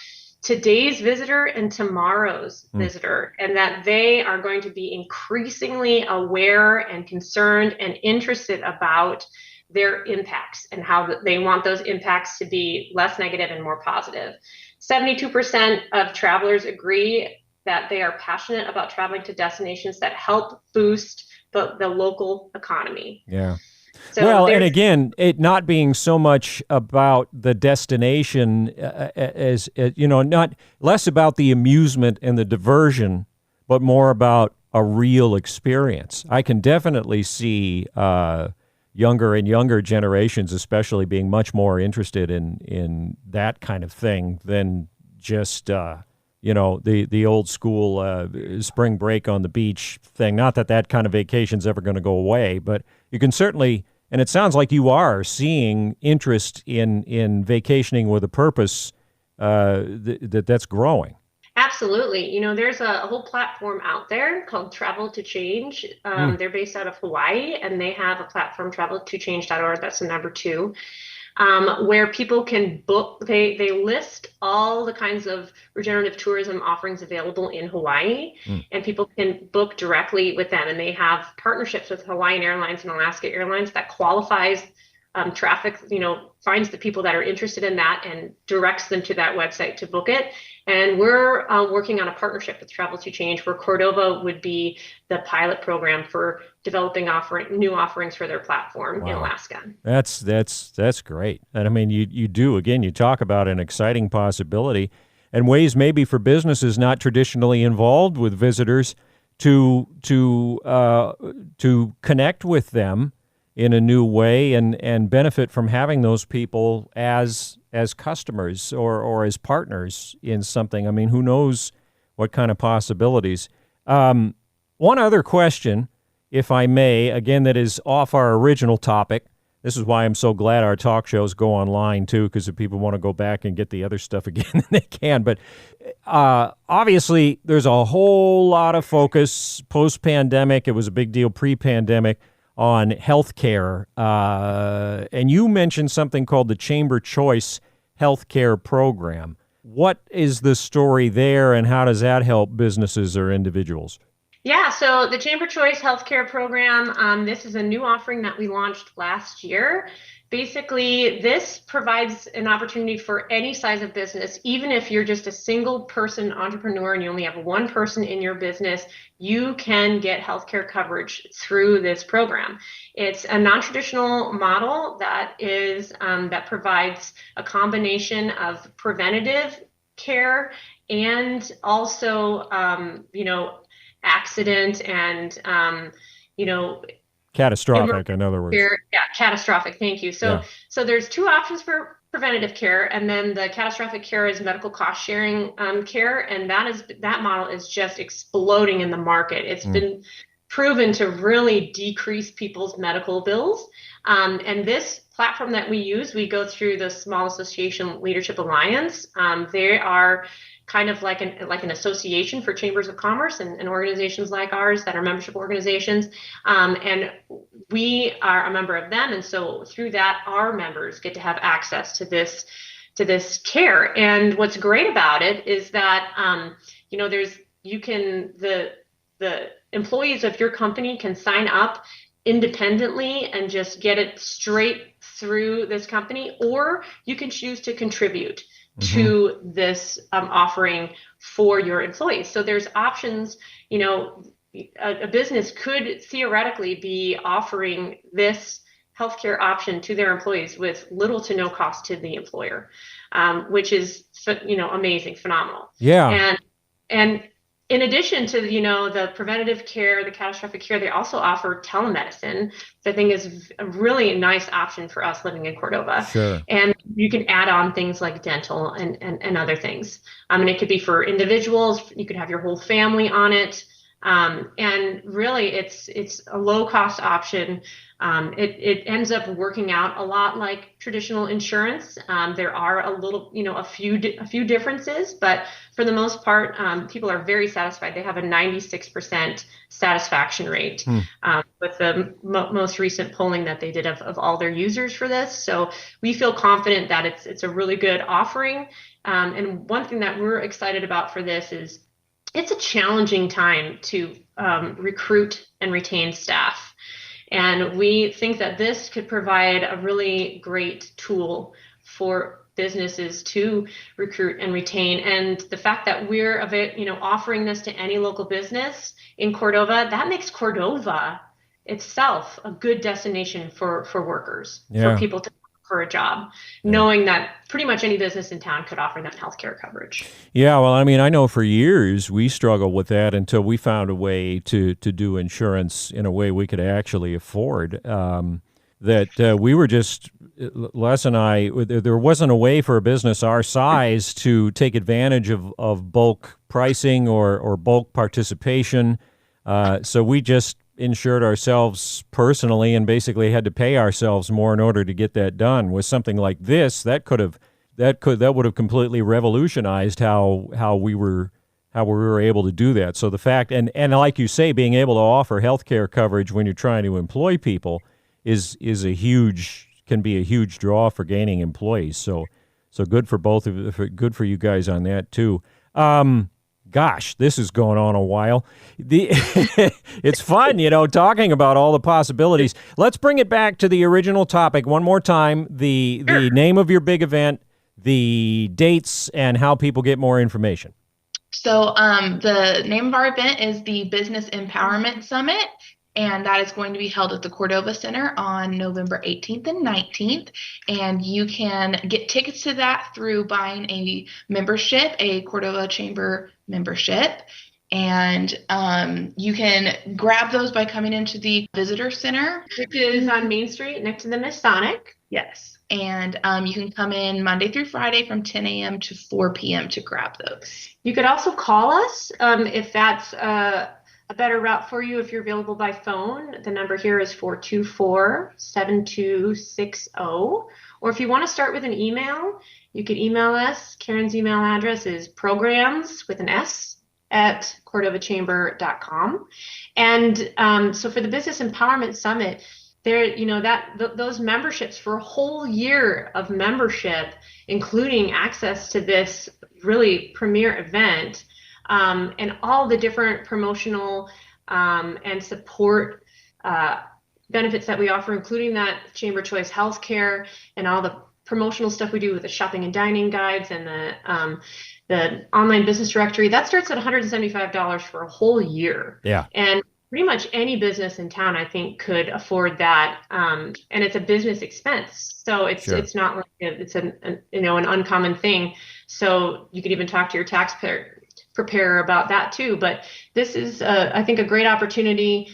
Speaker 2: today's visitor and tomorrow's visitor, and that they are going to be increasingly aware and concerned and interested about their impacts and how they want those impacts to be less negative and more positive. 72% of travelers agree that they are passionate about traveling to destinations that help boost the local economy.
Speaker 1: Yeah.
Speaker 2: So
Speaker 1: and again, it not being so much about the destination as not less about the amusement and the diversion, but more about a real experience. I can definitely see younger and younger generations, especially, being much more interested in that kind of thing than just the old school spring break on the beach thing. Not that kind of vacation's ever going to go away, but you can certainly, and it sounds like you are seeing interest in vacationing with a purpose that's growing.
Speaker 2: Absolutely. There's a whole platform out there called Travel to Change. They're based out of Hawaii, and they have a platform, traveltochange.org. That's the number 2. Where people can book. They list all the kinds of regenerative tourism offerings available in Hawaii, and people can book directly with them. And they have partnerships with Hawaiian Airlines and Alaska Airlines that qualifies traffic, finds the people that are interested in that and directs them to that website to book it. And we're working on a partnership with Travel to Change, where Cordova would be the pilot program for developing new offerings for their platform in Alaska.
Speaker 1: That's great. And I mean, you do, again, you talk about an exciting possibility and ways maybe for businesses not traditionally involved with visitors to connect with them in a new way and benefit from having those people as customers or as partners in something. I mean, who knows what kind of possibilities. One other question, if I may, again, that is off our original topic. This is why I'm so glad our talk shows go online, too, because if people want to go back and get the other stuff again, they can. But obviously, there's a whole lot of focus post-pandemic. It was a big deal pre-pandemic on healthcare. And you mentioned something called the Chamber Choice Healthcare Program. What is the story there, and how does that help businesses or individuals?
Speaker 2: Yeah, so the Chamber Choice Healthcare Program, this is a new offering that we launched last year. Basically, this provides an opportunity for any size of business. Even if you're just a single person entrepreneur and you only have one person in your business, you can get healthcare coverage through this program. It's a non-traditional model that provides a combination of preventative care and also, accident and,
Speaker 1: catastrophic, in other words.
Speaker 2: Yeah, catastrophic. Thank you. So there's 2 options for preventative care, and then the catastrophic care is medical cost sharing care, and that model is just exploding in the market. It's been proven to really decrease people's medical bills. And this platform that we use, we go through the Small Association Leadership Alliance. They are kind of like an association for chambers of commerce and organizations like ours that are membership organizations. And we are a member of them. And so through that, our members get to have access to this care. And what's great about it is that, the employees of your company can sign up independently and just get it straight through this company, or you can choose to contribute to this offering for your employees. So there's options. A business could theoretically be offering this healthcare option to their employees with little to no cost to the employer, which is amazing, phenomenal.
Speaker 1: Yeah.
Speaker 2: And in addition to the preventative care, the catastrophic care, they also offer telemedicine, which I think is a really nice option for us living in Cordova.
Speaker 1: Sure.
Speaker 2: And you can add on things like dental and other things. And it could be for individuals. You could have your whole family on it. And really, it's a low cost option. It ends up working out a lot like traditional insurance. There are a few differences, but for the most part, people are very satisfied. They have a 96% satisfaction rate with the most recent polling that they did of all their users for this. So we feel confident that it's a really good offering. And one thing that we're excited about for this is it's a challenging time to recruit and retain staff. And we think that this could provide a really great tool for businesses to recruit and retain. And the fact that we're offering this to any local business in Cordova, that makes Cordova itself a good destination for workers, for people to for a job, knowing that pretty much any business in town could offer them healthcare coverage.
Speaker 1: Yeah, well, I know for years we struggled with that until we found a way to do insurance in a way we could actually afford. We were just, Les and I, there wasn't a way for a business our size to take advantage of bulk pricing or bulk participation. So we just insured ourselves personally and basically had to pay ourselves more in order to get that done. With something like this, that would have completely revolutionized how we were able to do that. So the fact, and like you say, being able to offer healthcare coverage when you're trying to employ people can be a huge draw for gaining employees. So good for good for you guys on that too. Gosh, this is going on a while. It's fun, talking about all the possibilities. Let's bring it back to the original topic one more time. The name of your big event, the dates, and how people get more information.
Speaker 3: So the name of our event is the Business Empowerment Summit, and that is going to be held at the Cordova Center on November 18th and 19th. And you can get tickets to that through buying a membership, a Cordova Chamber membership. And you can grab those by coming into the Visitor Center,
Speaker 2: which is on Main Street next to the Masonic.
Speaker 3: Yes. And you can come in Monday through Friday from 10 a.m. to 4 p.m. to grab those. You
Speaker 2: could also call us if that's a better route for you. If you're available by phone, the number here is 424-7260. Or if you want to start with an email, you can email us. Karen's email address is programs with an S at cordovachamber.com. And so for the Business Empowerment Summit, those memberships for a whole year of membership, including access to this really premier event, and all the different promotional and support benefits that we offer, including that Chamber Choice Healthcare and all the promotional stuff we do with the shopping and dining guides and the online business directory. That starts at $175 for a whole year.
Speaker 1: Yeah.
Speaker 2: And pretty much any business in town, I think, could afford that. And it's a business expense. So it's not like it's an uncommon thing. So you could even talk to your prepare about that too. But this is, I think, a great opportunity.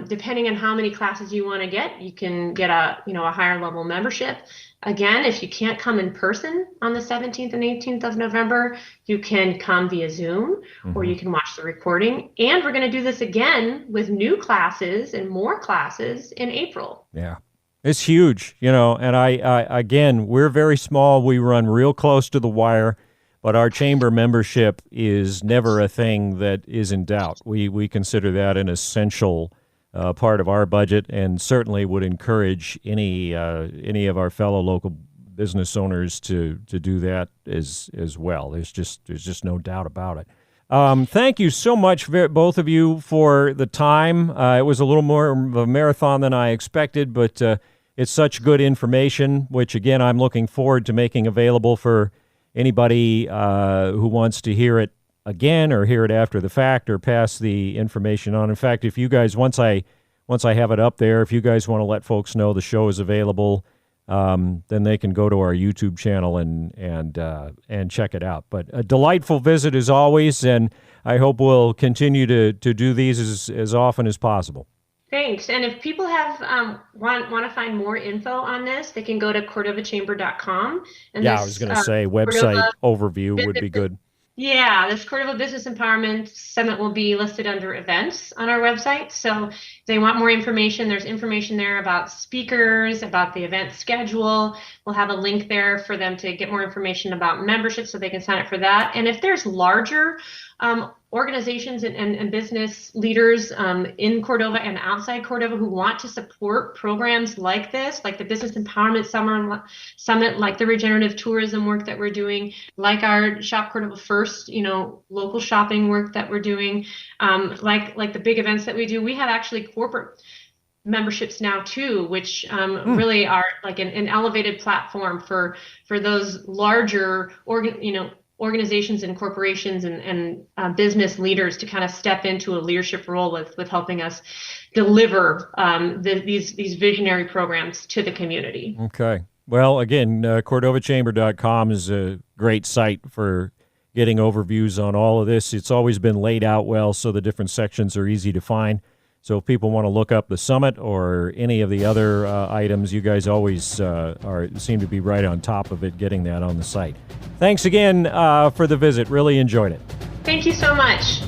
Speaker 2: Depending on how many classes you want to get, you can get a higher level membership. Again, if you can't come in person on the 17th and 18th of November, you can come via Zoom, or you can watch the recording. And we're going to do this again with new classes and more classes in April.
Speaker 1: Yeah. It's huge, and I again, we're very small. We run real close to the wire, but our chamber membership is never a thing that is in doubt. We consider that an essential part of our budget, and certainly would encourage any of our fellow local business owners to do that as well. There's just no doubt about it. Thank you so much, both of you, for the time. It was a little more of a marathon than I expected, but it's such good information, which, again, I'm looking forward to making available for anybody who wants to hear it again or hear it after the fact or pass the information on. In fact, if you guys, once I have it up there, if you guys want to let folks know the show is available, then they can go to our YouTube channel and check it out. But a delightful visit as always, and I hope we'll continue to do these as often as possible.
Speaker 2: Thanks. And if people have want to find more info on this, they can go to cordovachamber.com. And
Speaker 1: I was going to say website overview would be good.
Speaker 2: Yeah, this Cordova Business Empowerment Summit will be listed under events on our website. So if they want more information, there's information there about speakers, about the event schedule. We'll have a link there for them to get more information about membership so they can sign up for that. And if there's larger organizations and business leaders in Cordova and outside Cordova who want to support programs like this, like the Business Empowerment Summit, like the regenerative tourism work that we're doing, like our Shop Cordova First, local shopping work that we're doing, like the big events that we do, we have actually corporate memberships now too, which really are like an elevated platform for those larger organizations and corporations and business leaders to kind of step into a leadership role with helping us deliver these visionary programs to the community.
Speaker 1: Okay. Well, again, CordovaChamber.com is a great site for getting overviews on all of this. It's always been laid out well, so the different sections are easy to find. So if people want to look up the summit or any of the other items, you guys always seem to be right on top of it, getting that on the site. Thanks again for the visit. Really enjoyed it.
Speaker 2: Thank you so much.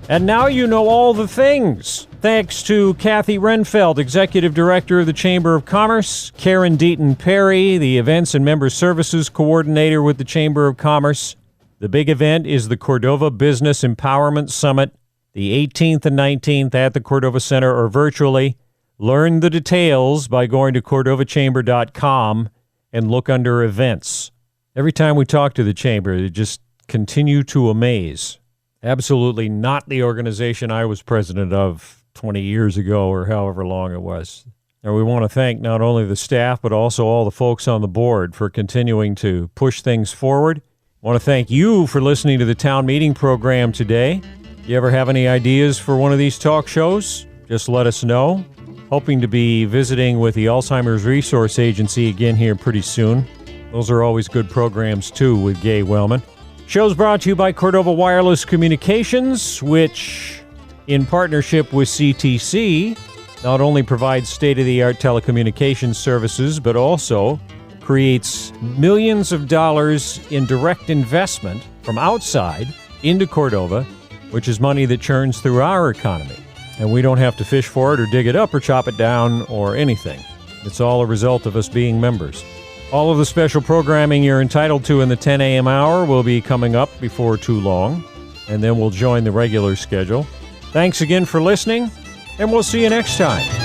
Speaker 1: And now you know all the things. Thanks to Kathy Renfeld, Executive Director of the Chamber of Commerce, Karen Deaton-Perry, the Events and Member Services Coordinator with the Chamber of Commerce. The big event is the Cordova Business Empowerment Summit, the 18th and 19th at the Cordova Center or virtually. Learn the details by going to cordovachamber.com and look under events. Every time we talk to the Chamber, they just continue to amaze. Absolutely not the organization I was president of 20 years ago or however long it was. And we want to thank not only the staff, but also all the folks on the board for continuing to push things forward. I want to thank you for listening to the town meeting program today. You ever have any ideas for one of these talk shows? Just let us know. Hoping to be visiting with the Alzheimer's Resource Agency again here pretty soon. Those are always good programs, too, with Gay Wellman. Show's brought to you by Cordova Wireless Communications, which, in partnership with CTC, not only provides state-of-the-art telecommunications services, but also creates millions of dollars in direct investment from outside into Cordova, which is money that churns through our economy. And we don't have to fish for it or dig it up or chop it down or anything. It's all a result of us being members. All of the special programming you're entitled to in the 10 a.m. hour will be coming up before too long, and then we'll join the regular schedule. Thanks again for listening, and we'll see you next time.